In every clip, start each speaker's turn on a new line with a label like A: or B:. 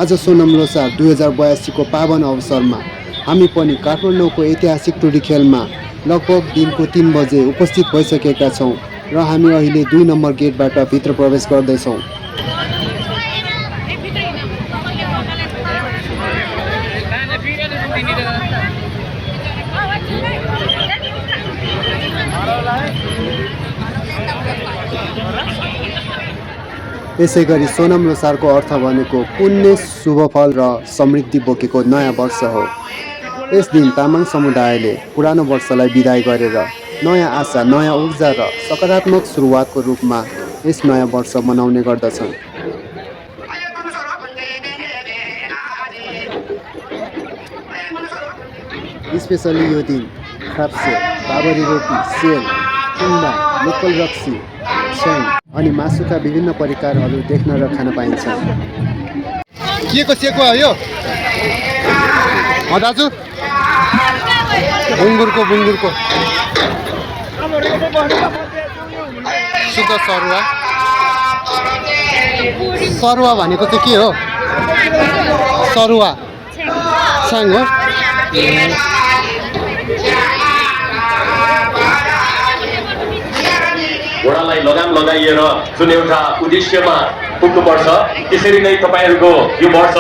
A: आज सोनम लोसार 2082 को पावन अवसरमा हामी पनि काठमाडौँको ऐतिहासिक टुडी खेलमा लगभग दिनको 3 बजे उपस्थित भइसकेका छौँ र हामी अहिले 2 नम्बर गेटबाट भित्र प्रवेश गर्दैछौँ। यसैगरी सोनम लोसारको अर्थ भनेको पुण्य शुभफल र समृद्धि बोकेको नयाँ वर्ष हो। यस दिन तामाङ समुदायले पुरानो वर्षलाई बिदाई गरेर नयाँ आशा, नयाँ ऊर्जा र सकारात्मक सुरुवातको रूपमा यस नयाँ वर्ष मनाउने गर्दछन्। स्पेसली यो दिन खाप्से, बाबरी रोटी, सेल, कुन्डा, लोकल रक्सी, छ्याङ अनि मासुका विभिन्न परिकारहरू देख्न र खान पाइन्छ। के को सेको हो यो? दाजु बुङ्गुरको शुद्ध सरुवा। सरुवा भनेको चाहिँ के हो? सरुवा छ्याङ हो।
B: घोडालाई लगाम लगाइएर जुन एउटा उद्देश्यमा पुग्नुपर्छ त्यसरी नै तपाईहरुको यो वर्ष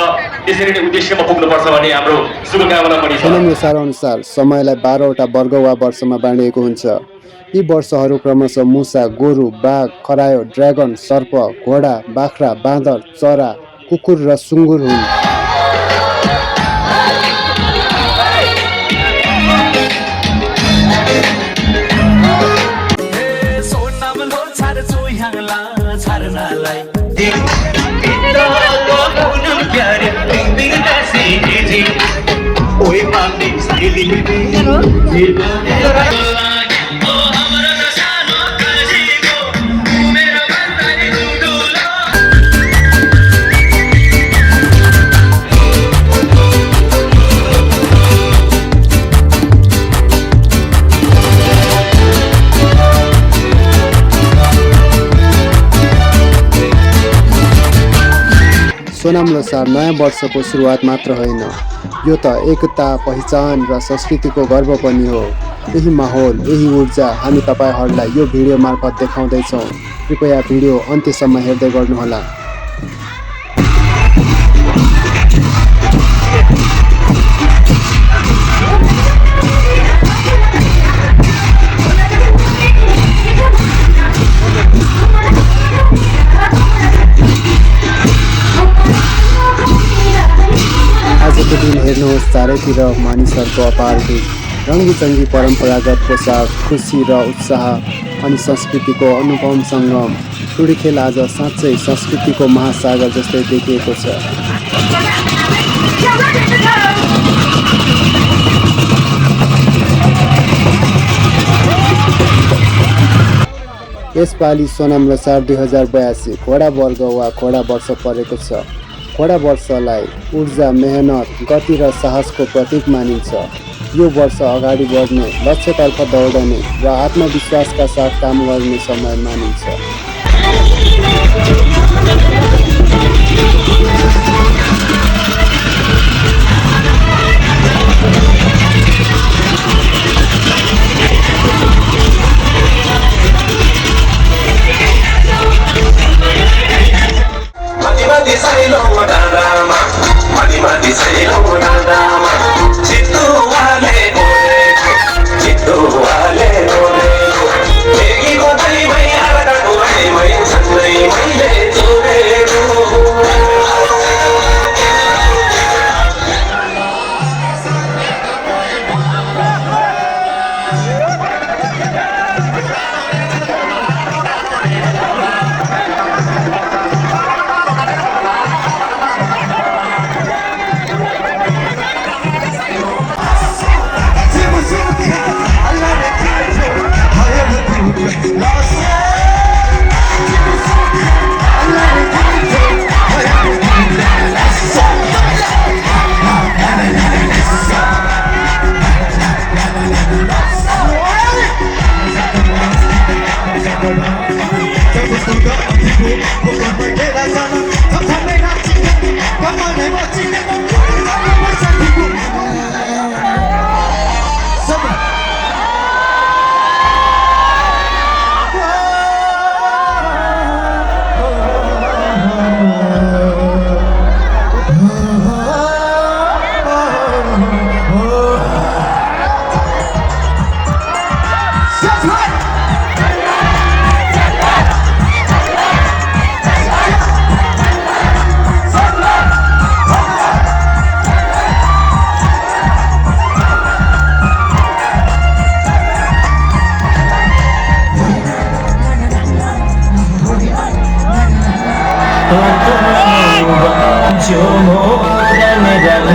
B: त्यसरी नै उद्देश्यमा पुग्नुपर्छ भन्ने हाम्रो शुभकामना पनि छ।
A: सोनम लोसार अनुसार समयलाई 12 वटा वर्ग वा वर्षमा बाँडिएको हुन्छ। यी वर्षहरू क्रमशः मुसा, गोरु, बाघ, खरायो, ड्रागन, सर्प, घोडा, बाख्रा, बाँदर, चरा, कुकुर र सुँगुर हुन्। सोनम लोसार नयाँ वर्षको सुरुवात मात्र होइन, यो त एकता, पहिचान र संस्कृतिको गर्व पनि हो। यही माहौल, यही ऊर्जा हामी तपाईहरुलाई यो भिडियो मार्फत देखाउँदैछौँ। कृपया भिडियो अन्त्यसम्म हेर्दै गर्नुहोला। आजको दिन हेर्नुहोस्, चारैतिर मानिसहरूको अपार भिड, रङ्गी-चङ्गी परम्परागत पोसाक, खुसी र उत्साह अनि संस्कृतिको अनुपम सङ्गम। टुडी खेल आज साँच्चै संस्कृतिको महासागर जस्तै देखिएको छ। यसपालि सोनम लोसार 2082 घोडा वर्ग वा घोडा वर्ष परेको छ। घोडा वर्षलाई ऊर्जा, मेहनत, गति र साहसको प्रतीक मानिन्छ। यो वर्ष अगाडि बढ्ने, लक्ष्यतर्फ दौडने र आत्मविश्वासका साथ काम गर्ने समय मानिन्छ।
C: Come on, जो मोरन रंग